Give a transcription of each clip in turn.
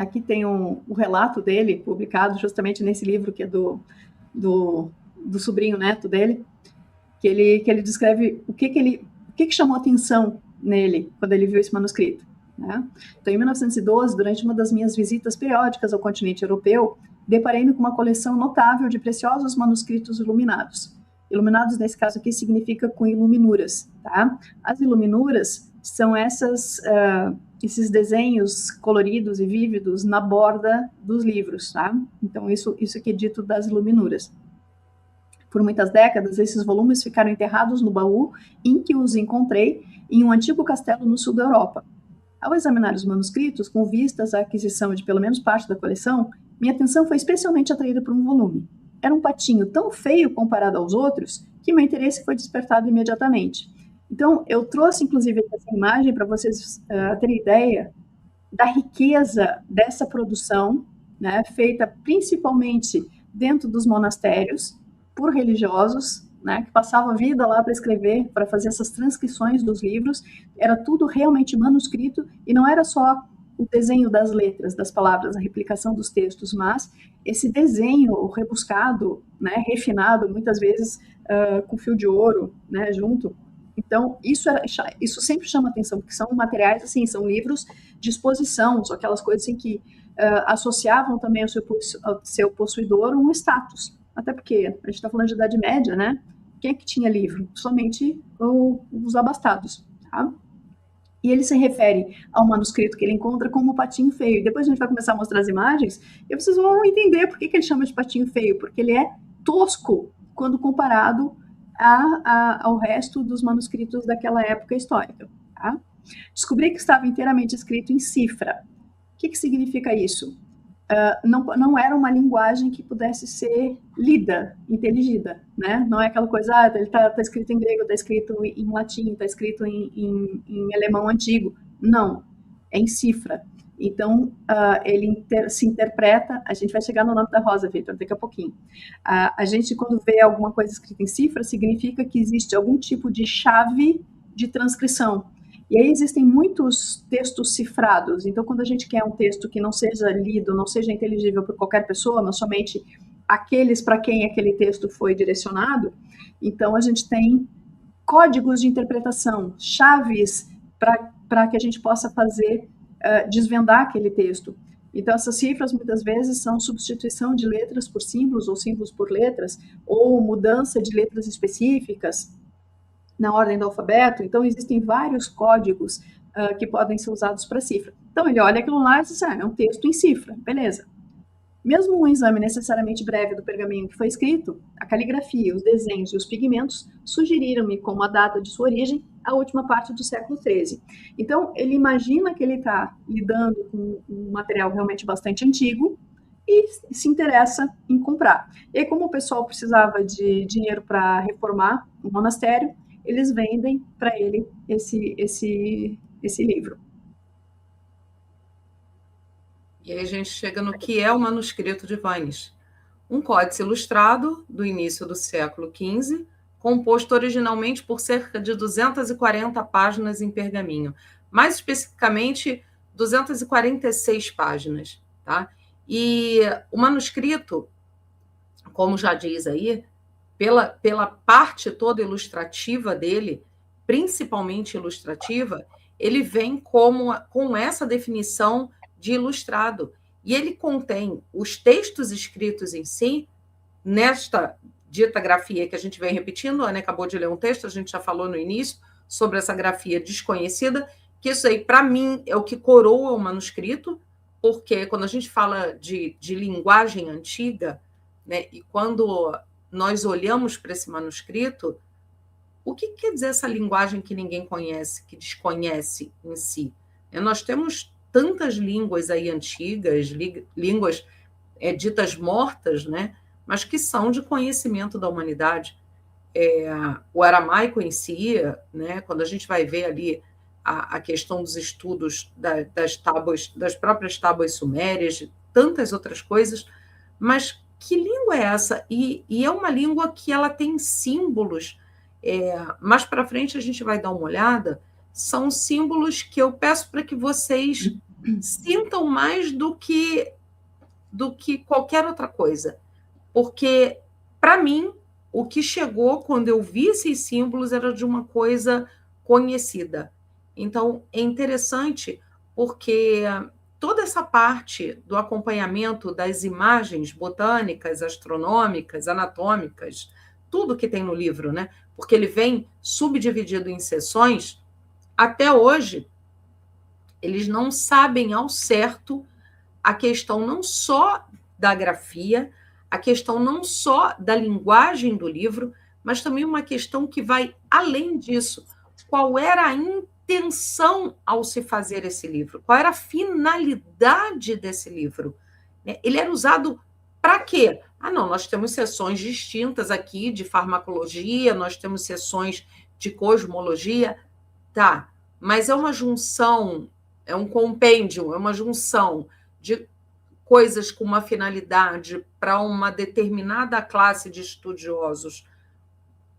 Aqui tem o relato dele, publicado justamente nesse livro, que é do sobrinho neto dele, que ele descreve o que chamou atenção nele quando ele viu esse manuscrito. Né? Então, em 1912, durante uma das minhas visitas periódicas ao continente europeu, deparei-me com uma coleção notável de preciosos manuscritos iluminados. Iluminados, nesse caso aqui, significa com iluminuras. Tá? As iluminuras são esses desenhos coloridos e vívidos na borda dos livros. Tá? Então, isso aqui é dito das iluminuras. Por muitas décadas, esses volumes ficaram enterrados no baú em que os encontrei em um antigo castelo no sul da Europa. Ao examinar os manuscritos, com vistas à aquisição de pelo menos parte da coleção, minha atenção foi especialmente atraída por um volume. Era um patinho tão feio comparado aos outros que meu interesse foi despertado imediatamente. Então, eu trouxe, inclusive, essa imagem para vocês terem ideia da riqueza dessa produção, né, feita principalmente dentro dos monastérios, por religiosos, né, que passavam a vida lá para escrever, para fazer essas transcrições dos livros. Era tudo realmente manuscrito, e não era só o desenho das letras, das palavras, a replicação dos textos, mas esse desenho rebuscado, né, refinado, muitas vezes com fio de ouro, né, junto. Então, isso sempre chama atenção, porque são materiais, assim, são livros de exposição, são aquelas coisas assim, que associavam também ao seu possuidor um status. Até porque a gente está falando de Idade Média, né? Quem é que tinha livro? Somente os abastados. Tá? E ele se refere ao manuscrito que ele encontra como patinho feio. E depois a gente vai começar a mostrar as imagens e vocês vão entender por que ele chama de patinho feio. Porque ele é tosco quando comparado ao resto dos manuscritos daquela época histórica. Tá? Descobri que estava inteiramente escrito em cifra. O que significa isso? Não era uma linguagem que pudesse ser lida, inteligida, né? Não é aquela coisa, ele tá escrito em grego, está escrito em latim, está escrito em alemão antigo. Não, é em cifra. Então, ele se interpreta, a gente vai chegar no nome da Rosa, Vitor, daqui a pouquinho. A gente, quando vê alguma coisa escrita em cifra, significa que existe algum tipo de chave de transcrição. E aí existem muitos textos cifrados. Então, quando a gente quer um texto que não seja lido, não seja inteligível por qualquer pessoa, mas somente aqueles para quem aquele texto foi direcionado, então a gente tem códigos de interpretação, chaves para que a gente possa fazer, desvendar aquele texto. Então, essas cifras, muitas vezes, são substituição de letras por símbolos, ou símbolos por letras, ou mudança de letras específicas na ordem do alfabeto. Então, existem vários códigos que podem ser usados para cifra. Então, ele olha aquilo lá e diz, é um texto em cifra, beleza. Mesmo um exame necessariamente breve do pergaminho que foi escrito, a caligrafia, os desenhos e os pigmentos sugeriram-me como a data de sua origem a última parte do século XIII. Então, ele imagina que ele está lidando com um material realmente bastante antigo e se interessa em comprar. E aí, como o pessoal precisava de dinheiro para reformar o monastério, eles vendem para ele esse livro. E aí a gente chega no que é o manuscrito de Vannes, um códice ilustrado do início do século XV, composto originalmente por cerca de 240 páginas em pergaminho, mais especificamente 246 páginas. Tá? E o manuscrito, como já diz aí, pela parte toda ilustrativa dele, principalmente ilustrativa, ele vem com essa definição de ilustrado. E ele contém os textos escritos em si, nesta dita grafia que a gente vem repetindo, a Ana acabou de ler um texto, a gente já falou no início sobre essa grafia desconhecida, que isso aí, para mim, é o que coroa o manuscrito, porque quando a gente fala de linguagem antiga, né, e quando nós olhamos para esse manuscrito, o que quer dizer essa linguagem que ninguém conhece, que desconhece em si? Nós temos tantas línguas aí antigas, línguas ditas mortas, né, mas que são de conhecimento da humanidade. O aramaico em si, né, quando a gente vai ver ali a questão dos estudos das próprias tábuas sumérias, tantas outras coisas, mas que língua é essa? E é uma língua que ela tem símbolos. Mais para frente a gente vai dar uma olhada. São símbolos que eu peço para que vocês sintam mais do que qualquer outra coisa. Porque, para mim, o que chegou quando eu vi esses símbolos era de uma coisa conhecida. Então, é interessante porque toda essa parte do acompanhamento das imagens botânicas, astronômicas, anatômicas, tudo que tem no livro, né? Porque ele vem subdividido em seções, até hoje, eles não sabem ao certo a questão não só da grafia, a questão não só da linguagem do livro, mas também uma questão que vai além disso. Qual era a intenção ao se fazer esse livro? Qual era a finalidade desse livro? Ele era usado para quê? Ah, não, nós temos sessões distintas aqui de farmacologia, nós temos sessões de cosmologia, tá, mas é uma junção, é um compêndio, é uma junção de coisas com uma finalidade para uma determinada classe de estudiosos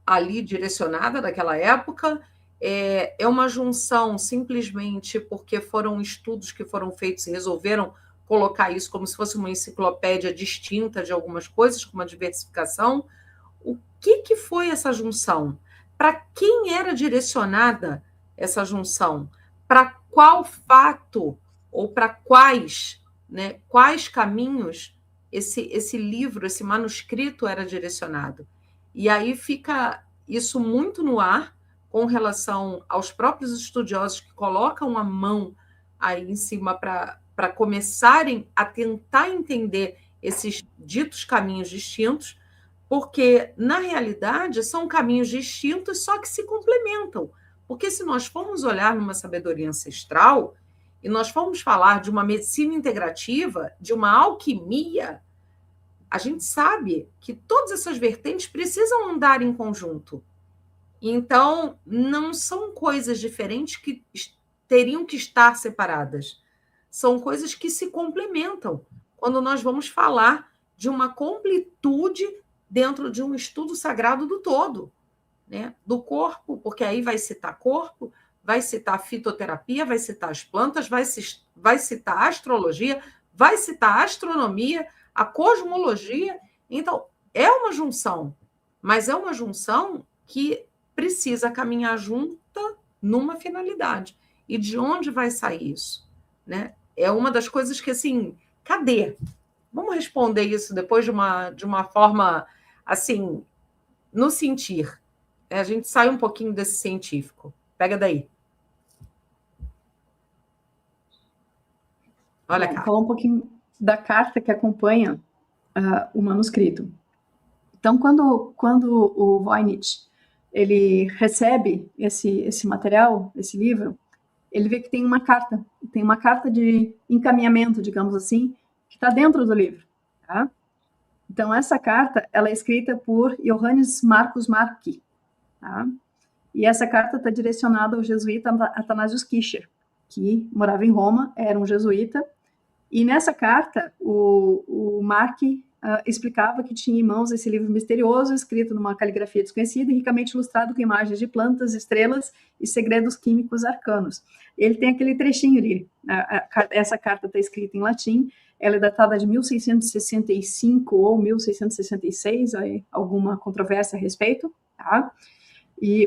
ali direcionada naquela época, é uma junção simplesmente porque foram estudos que foram feitos e resolveram colocar isso como se fosse uma enciclopédia distinta de algumas coisas, com uma diversificação. O que foi essa junção? Para quem era direcionada essa junção? Para qual fato ou para quais, né, quais caminhos esse livro, esse manuscrito era direcionado? E aí fica isso muito no ar com relação aos próprios estudiosos que colocam a mão aí em cima para começarem a tentar entender esses ditos caminhos distintos, porque, na realidade, são caminhos distintos, só que se complementam. Porque se nós formos olhar numa sabedoria ancestral, e nós formos falar de uma medicina integrativa, de uma alquimia, a gente sabe que todas essas vertentes precisam andar em conjunto. Então, não são coisas diferentes que teriam que estar separadas. São coisas que se complementam. Quando nós vamos falar de uma completude dentro de um estudo sagrado do todo, né? Do corpo, porque aí vai citar corpo, vai citar fitoterapia, vai citar as plantas, vai citar a astrologia, vai citar a astronomia, a cosmologia. Então, é uma junção, mas é uma junção que precisa caminhar junta numa finalidade. E de onde vai sair isso? Né? É uma das coisas que, assim, cadê? Vamos responder isso depois de uma forma, assim, no sentir. A gente sai um pouquinho desse científico. Pega daí. Olha cá. Falar um pouquinho da carta que acompanha o manuscrito. Então, quando o Voynich ele recebe esse material, esse livro, ele vê que tem uma carta de encaminhamento, digamos assim, que está dentro do livro. Tá? Então, essa carta ela é escrita por Johannes Marcus Marci. Tá? E essa carta está direcionada ao jesuíta Athanasius Kircher, que morava em Roma, era um jesuíta. E nessa carta, o Marci explicava que tinha em mãos esse livro misterioso, escrito numa caligrafia desconhecida e ricamente ilustrado com imagens de plantas, estrelas e segredos químicos arcanos. Ele tem aquele trechinho ali. Essa carta está escrita em latim, ela é datada de 1665 ou 1666, aí alguma controvérsia a respeito, tá?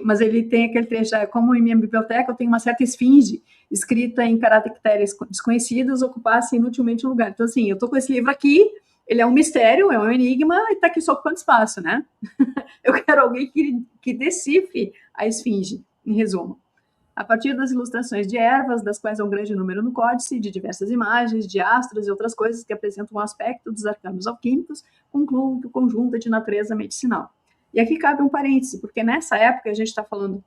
Mas ele tem aquele trecho, como em minha biblioteca eu tenho uma certa esfinge escrita em caracteres desconhecidos, ocupasse inutilmente o lugar. Então, assim, eu estou com esse livro aqui, ele é um mistério, é um enigma, e está aqui só ocupando espaço, né? Eu quero alguém que decifre a esfinge, em resumo. A partir das ilustrações de ervas, das quais há um grande número no códice, de diversas imagens, de astros e outras coisas que apresentam um aspecto dos arcanos alquímicos, concluo que o conjunto é de natureza medicinal. E aqui cabe um parêntese, porque nessa época a gente está falando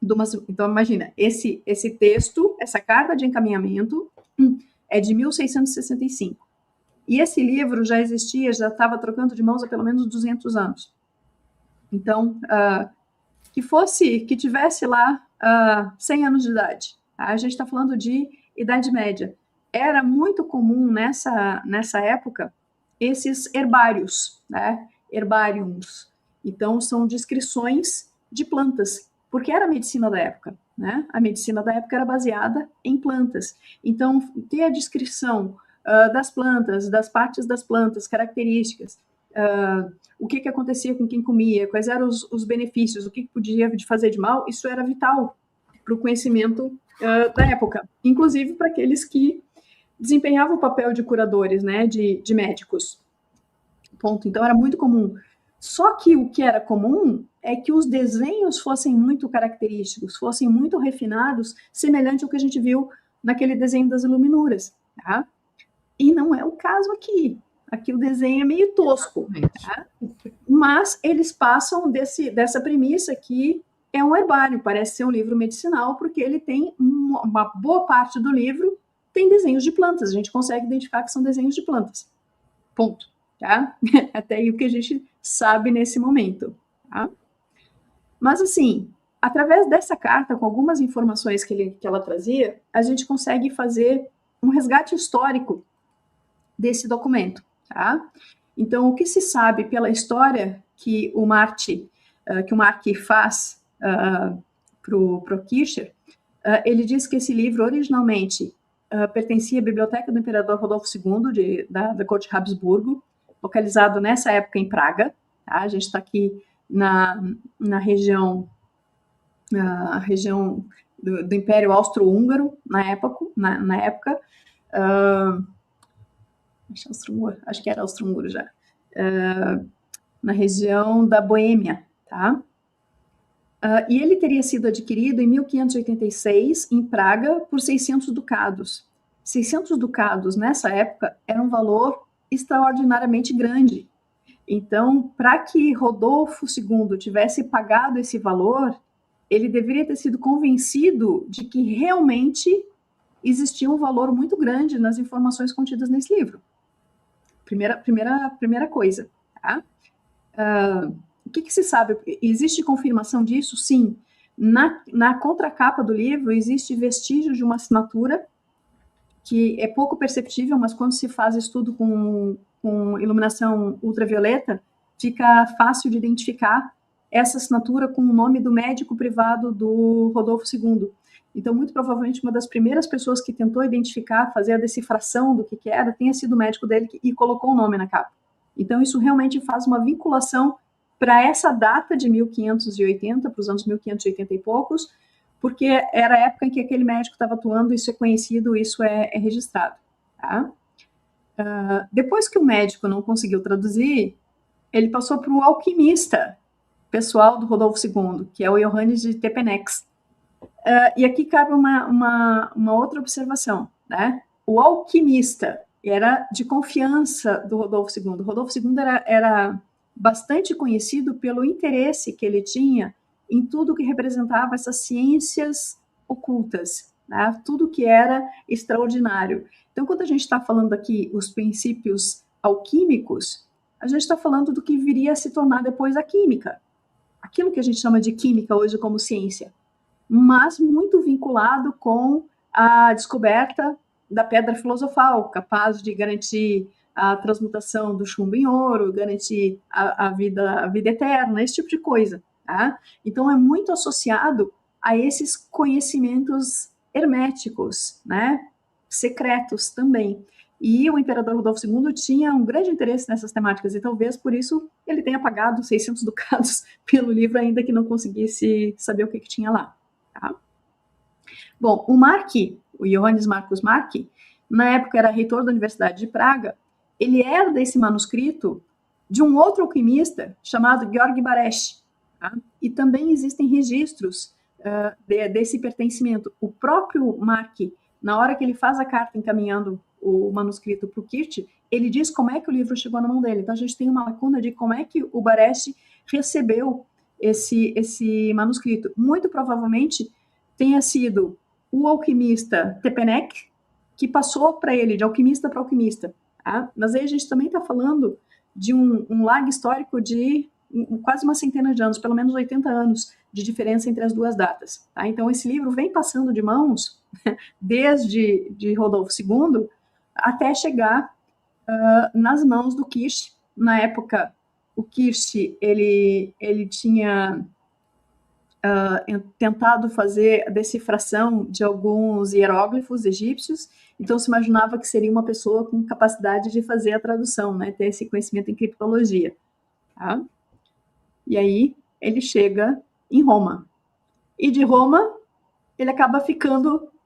de uma... Então, imagina, esse texto, essa carta de encaminhamento é de 1665. E esse livro já existia, já estava trocando de mãos há pelo menos 200 anos. Então, que tivesse lá 100 anos de idade. Tá? A gente está falando de Idade Média. Era muito comum nessa época esses herbários, né? Herbáriums. Então, são descrições de plantas, porque era a medicina da época. né? A medicina da época era baseada em plantas. Então, ter a descrição das plantas, das partes das plantas, características, o que acontecia com quem comia, quais eram os benefícios, o que podia fazer de mal, isso era vital para o conhecimento da época, inclusive para aqueles que desempenhavam o papel de curadores, né, de médicos. Ponto. Então, era muito comum. Só que o que era comum é que os desenhos fossem muito característicos, fossem muito refinados, semelhante ao que a gente viu naquele desenho das iluminuras, tá? E não é o caso aqui. Aqui o desenho é meio tosco, tá? Mas eles passam dessa premissa que é um herbário, parece ser um livro medicinal, porque ele tem uma boa parte do livro tem desenhos de plantas, a gente consegue identificar que são desenhos de plantas. Ponto. Tá? Até aí o que a gente sabe nesse momento. Tá? Mas, assim, através dessa carta, com algumas informações que ela trazia, a gente consegue fazer um resgate histórico desse documento. Tá? Então, o que se sabe pela história que o Marty faz para o Kircher, ele diz que esse livro originalmente pertencia à biblioteca do imperador Rodolfo II, da corte de Habsburgo, localizado nessa época em Praga. Tá? A gente está aqui na região do Império Austro-Húngaro, na época. Acho que era Austro-Húngaro já. Na região da Boêmia. Tá? E ele teria sido adquirido em 1586, em Praga, por 600 ducados. 600 ducados, nessa época, era um valor extraordinariamente grande. Então, para que Rodolfo II tivesse pagado esse valor, ele deveria ter sido convencido de que realmente existia um valor muito grande nas informações contidas nesse livro. Primeira coisa. Tá? O que se sabe? Existe confirmação disso? Sim. Na contracapa do livro existe vestígio de uma assinatura que é pouco perceptível, mas quando se faz estudo com iluminação ultravioleta, fica fácil de identificar essa assinatura com o nome do médico privado do Rodolfo II. Então, muito provavelmente, uma das primeiras pessoas que tentou identificar, fazer a decifração do que era, tenha sido o médico dele e colocou o nome na capa. Então, isso realmente faz uma vinculação para essa data de 1580, para os anos 1580 e poucos, porque era a época em que aquele médico estava atuando, isso é conhecido, isso é registrado. Tá? Depois que o médico não conseguiu traduzir, ele passou para o alquimista pessoal do Rodolfo II, que é o Johannes de Tepenex. E aqui cabe uma outra observação. Né? O alquimista era de confiança do Rodolfo II. O Rodolfo II era bastante conhecido pelo interesse que ele tinha em tudo que representava essas ciências ocultas, né? Tudo que era extraordinário. Então, quando a gente está falando aqui os princípios alquímicos, a gente está falando do que viria a se tornar depois a química, aquilo que a gente chama de química hoje como ciência, mas muito vinculado com a descoberta da pedra filosofal, capaz de garantir a transmutação do chumbo em ouro, garantir a vida eterna, esse tipo de coisa. Tá? Então, é muito associado a esses conhecimentos herméticos, né? Secretos também. E o imperador Rodolfo II tinha um grande interesse nessas temáticas, e talvez por isso ele tenha pagado 600 ducados pelo livro, ainda que não conseguisse saber o que tinha lá. Tá? Bom, o Johannes Marcus Marci, na época era reitor da Universidade de Praga, ele herda esse manuscrito de um outro alquimista chamado Georg Baresch. Tá? E também existem registros desse pertencimento. O próprio Marci, na hora que ele faz a carta encaminhando o manuscrito para o Kirch, ele diz como é que o livro chegou na mão dele. Então, a gente tem uma lacuna de como é que o Baresch recebeu esse manuscrito. Muito provavelmente tenha sido o alquimista Tepenek que passou para ele, de alquimista para alquimista. Tá? Mas aí a gente também está falando de um lag histórico de quase uma centena de anos, pelo menos 80 anos de diferença entre as duas datas. Tá? Então, esse livro vem passando de mãos desde Rodolfo II até chegar nas mãos do Kirch. Na época, o Kirch ele tinha tentado fazer a decifração de alguns hieróglifos egípcios, então se imaginava que seria uma pessoa com capacidade de fazer a tradução, né, ter esse conhecimento em criptologia. Tá? E aí ele chega em Roma. E de Roma, ele acaba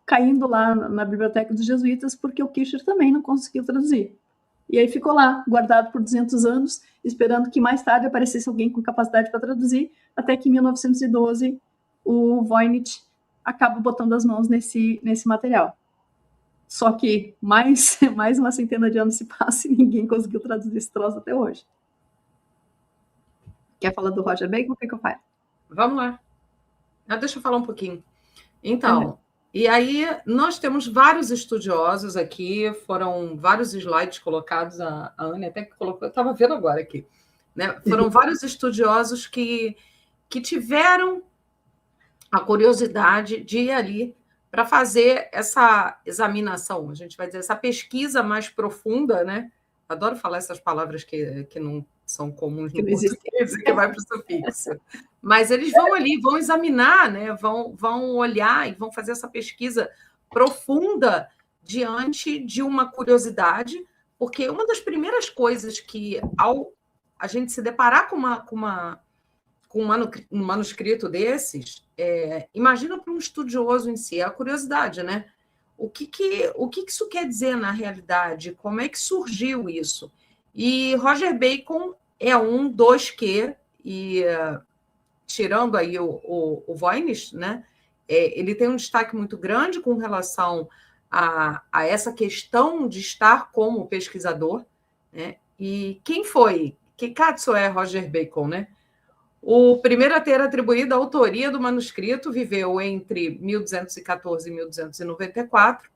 caindo lá na biblioteca dos jesuítas, porque o Kircher também não conseguiu traduzir. E aí ficou lá, guardado por 200 anos, esperando que mais tarde aparecesse alguém com capacidade para traduzir, até que em 1912 o Voynich acaba botando as mãos nesse material. Só que mais uma centena de anos se passa e ninguém conseguiu traduzir esse troço até hoje. Quer falar do Roger Bacon? O que eu faço? Vamos lá. Deixa eu falar um pouquinho. Então, e aí nós temos vários estudiosos aqui, foram vários slides colocados, a Anne até que colocou, eu estava vendo agora aqui, né? Foram vários estudiosos que tiveram a curiosidade de ir ali para fazer essa examinação, a gente vai dizer, essa pesquisa mais profunda, né? Adoro falar essas palavras que não são comuns no português e que vai para o sufixo. Mas eles vão ali, vão examinar, né? vão olhar e vão fazer essa pesquisa profunda diante de uma curiosidade, porque uma das primeiras coisas que, ao a gente se deparar com um manuscrito desses, imagina para um estudioso em si, a curiosidade, né? O que isso quer dizer na realidade? Como é que surgiu isso? E Roger Bacon é um dos que, tirando aí o Voynich, né? Ele tem um destaque muito grande com relação a essa questão de estar como pesquisador, né? E quem foi? Que cazzo é Roger Bacon, né? O primeiro a ter atribuído a autoria do manuscrito viveu entre 1214 e 1294,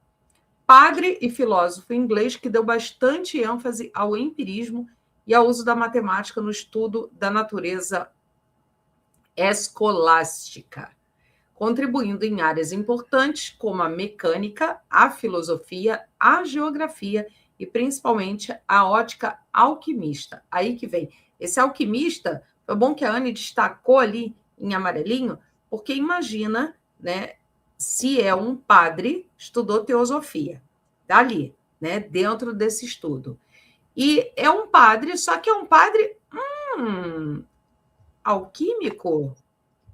padre e filósofo inglês que deu bastante ênfase ao empirismo e ao uso da matemática no estudo da natureza escolástica, contribuindo em áreas importantes como a mecânica, a filosofia, a geografia e principalmente a ótica alquimista. Aí que vem. Esse alquimista, foi bom que a Anne destacou ali em amarelinho, porque imagina, né, se é um padre, estudou teosofia, tá ali, né, dentro desse estudo. E é um padre, só que é um padre alquímico.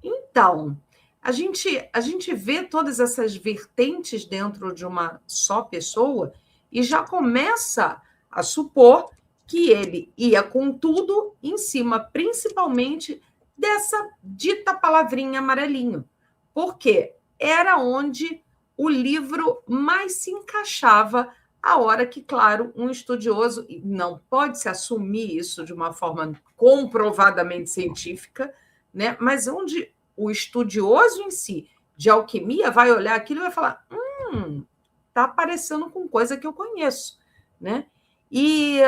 Então, a gente vê todas essas vertentes dentro de uma só pessoa e já começa a supor que ele ia com tudo em cima, principalmente dessa dita palavrinha amarelinho, porque era onde o livro mais se encaixava, a hora que, claro, um estudioso, não pode se assumir isso de uma forma comprovadamente científica, né? Mas onde o estudioso em si de alquimia vai olhar aquilo e vai falar, está parecendo com coisa que eu conheço, né? E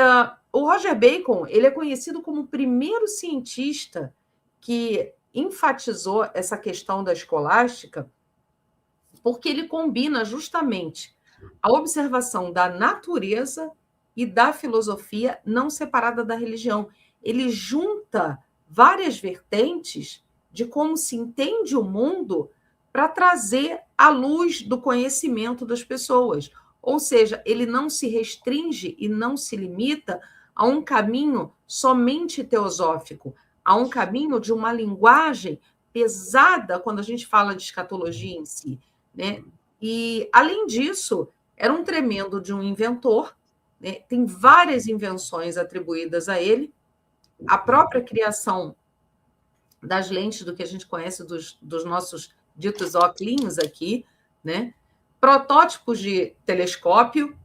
o Roger Bacon, ele é conhecido como o primeiro cientista que enfatizou essa questão da escolástica, porque ele combina justamente a observação da natureza e da filosofia não separada da religião. Ele junta várias vertentes de como se entende o mundo para trazer a luz do conhecimento das pessoas. Ou seja, ele não se restringe e não se limita a um caminho somente teosófico, a um caminho de uma linguagem pesada quando a gente fala de escatologia em si, né? E, além disso, era um tremendo de um inventor, né? Tem várias invenções atribuídas a ele, a própria criação das lentes do que a gente conhece dos nossos ditos óculos aqui, né? Protótipos de telescópio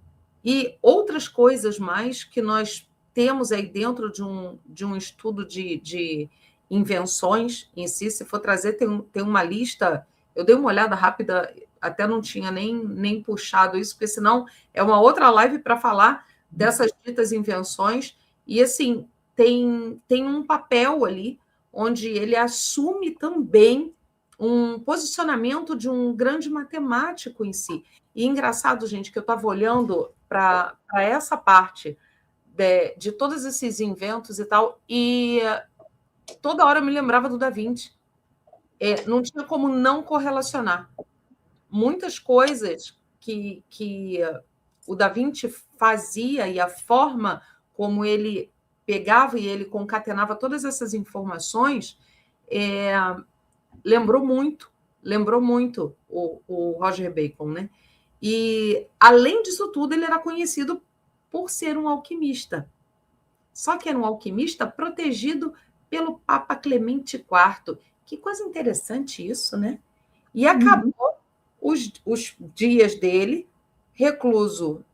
e outras coisas mais que nós temos aí dentro de um estudo de invenções em si. Se for trazer, tem uma lista, eu dei uma olhada rápida, até não tinha nem puxado isso, porque senão é uma outra live para falar dessas ditas invenções, e assim, tem um papel ali onde ele assume também um posicionamento de um grande matemático em si. E engraçado, gente, que eu estava olhando para essa parte de todos esses inventos e tal, e toda hora eu me lembrava do Da Vinci. não tinha como não correlacionar. Muitas coisas que o Da Vinci fazia e a forma como ele pegava e ele concatenava todas essas informações lembrou muito o Roger Bacon, né? E, além disso tudo, ele era conhecido por ser um alquimista. Só que era um alquimista protegido pelo Papa Clemente IV. Que coisa interessante isso, né? E acabou os dias dele recluso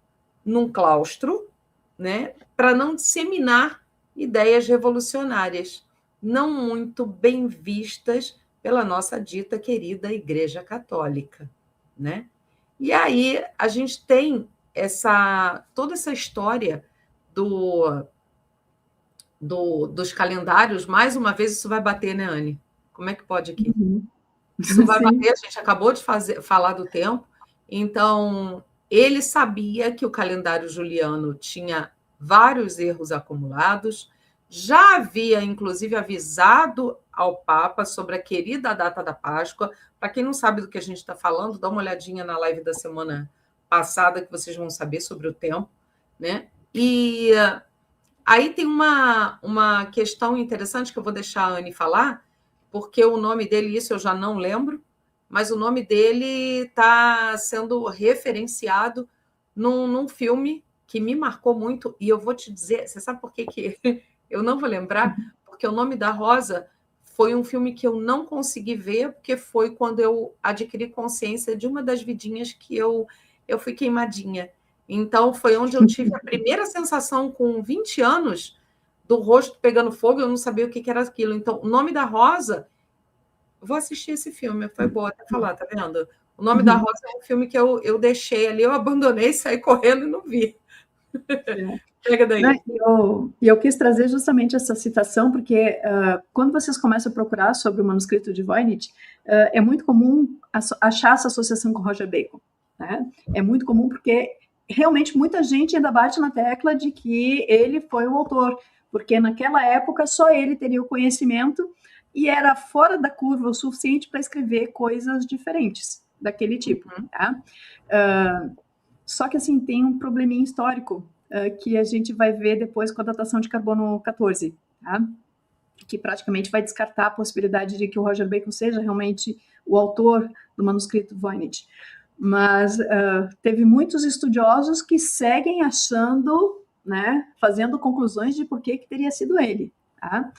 num claustro, né, para não disseminar ideias revolucionárias, não muito bem vistas pela nossa dita querida Igreja Católica, né? E aí a gente tem toda essa história dos calendários. Mais uma vez isso vai bater, né, Anne? Como é que pode aqui? Isso vai bater, a gente acabou de falar do tempo. Então, ele sabia que o calendário juliano tinha vários erros acumulados, já havia, inclusive, avisado ao Papa sobre a querida data da Páscoa. Para quem não sabe do que a gente está falando, dá uma olhadinha na live da semana passada, que vocês vão saber sobre o tempo, né? E aí tem uma questão interessante que eu vou deixar a Anne falar, porque o nome dele, isso eu já não lembro, mas o nome dele está sendo referenciado num filme que me marcou muito, e eu vou te dizer, você sabe por que eu não vou lembrar? Porque O Nome da Rosa foi um filme que eu não consegui ver, porque foi quando eu adquiri consciência de uma das vidinhas que eu fui queimadinha. Então, foi onde eu tive a primeira sensação, com 20 anos, do rosto pegando fogo. Eu não sabia o que era aquilo. Então, O Nome da Rosa... Vou assistir esse filme, foi boa até falar, tá vendo? O Nome da Rosa é um filme que eu deixei ali, eu abandonei, saí correndo e não vi. Pega daí. Eu quis trazer justamente essa citação, porque quando vocês começam a procurar sobre o manuscrito de Voynich, é muito comum achar essa associação com Roger Bacon, né? É muito comum porque realmente muita gente ainda bate na tecla de que ele foi o autor, porque naquela época só ele teria o conhecimento e era fora da curva o suficiente para escrever coisas diferentes daquele tipo. Tá? Só que, assim, tem um probleminha histórico que a gente vai ver depois com a datação de carbono 14, tá? Que praticamente vai descartar a possibilidade de que o Roger Bacon seja realmente o autor do manuscrito Voynich. Mas teve muitos estudiosos que seguem achando, né, fazendo conclusões de por que teria sido ele. Tá?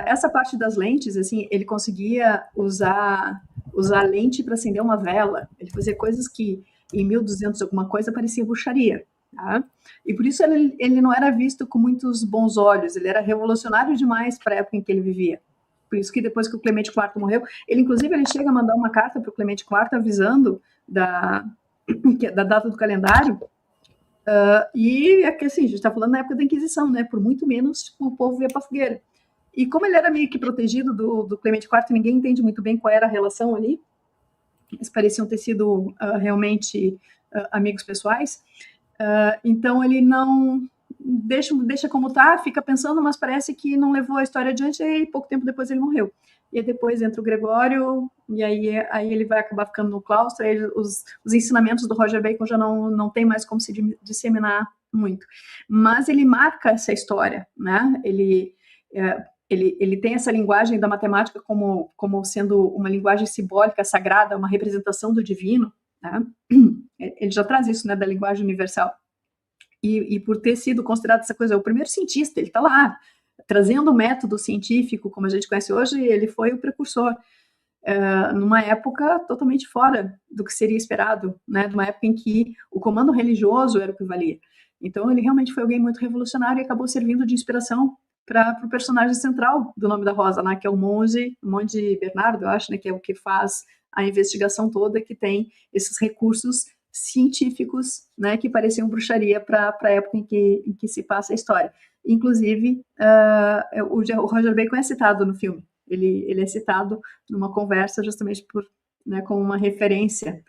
Essa parte das lentes, assim, ele conseguia usar lente para acender uma vela. Ele fazia coisas que em 1200 alguma coisa parecia bruxaria. Tá? E por isso ele não era visto com muitos bons olhos. Ele era revolucionário demais para a época em que ele vivia. Por isso que depois que o Clemente IV morreu, inclusive ele chega a mandar uma carta para o Clemente IV avisando da data do calendário. E é que assim, a gente está falando na época da Inquisição, né? Por muito menos o povo ia para a fogueira. E como ele era meio que protegido do Clemente IV, ninguém entende muito bem qual era a relação ali. Eles pareciam ter sido realmente amigos pessoais. Então ele não deixa como tá, fica pensando, mas parece que não levou a história adiante, e pouco tempo depois ele morreu. E depois entra o Gregório, e aí ele vai acabar ficando no claustro. Aí os ensinamentos do Roger Bacon já não tem mais como se disseminar muito. Mas ele marca essa história, né? Ele tem essa linguagem da matemática como sendo uma linguagem simbólica, sagrada, uma representação do divino, né? Ele já traz isso, né, da linguagem universal. E por ter sido considerado essa coisa, o primeiro cientista, ele está lá, trazendo o método científico, como a gente conhece hoje, ele foi o precursor, numa época totalmente fora do que seria esperado, né, numa época em que o comando religioso era o que valia. Então, ele realmente foi alguém muito revolucionário e acabou servindo de inspiração para o personagem central do Nome da Rosa, né, que é o monge Bernardo, eu acho, né, que é o que faz a investigação toda, que tem esses recursos científicos, né, que pareciam bruxaria para a época em que se passa a história. Inclusive, o Roger Bacon é citado no filme. Ele é citado numa conversa justamente como uma referência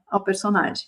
ao personagem.